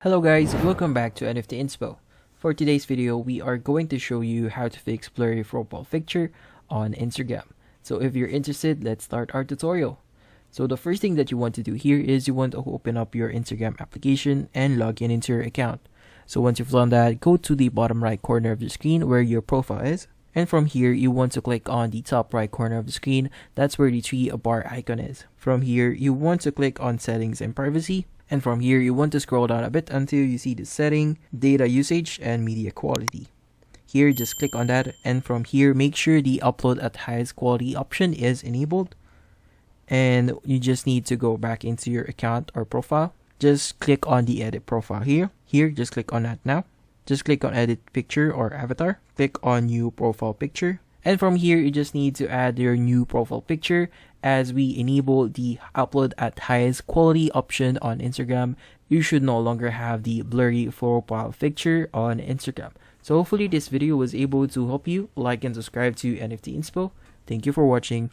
Hello guys, welcome back to NFT Inspo. For today's video, we are going to show you how to fix blurry profile picture on Instagram. So if you're interested, let's start our tutorial. So the first thing that you want to do here is you want to open up your Instagram application and log in into your account. So once you've done that, go to the bottom right corner of the screen where your profile is. And from here, you want to click on the top right corner of the screen. That's where the three bar icon is. From here, you want to click on settings and privacy. And from here, you want to scroll down a bit until you see the setting, data usage, and media quality. Here, just click on that. And from here, make sure the upload at highest quality option is enabled. And you just need to go back into your account or profile. Just click on the edit profile here. Here, just click on that now. Just click on edit picture or avatar. Click on new profile picture. And from here, you just need to add your new profile picture as we enable the upload at highest quality option on Instagram. You should no longer have the blurry profile picture on Instagram. So hopefully this video was able to help you. Like and subscribe to NFT Inspo. Thank you for watching.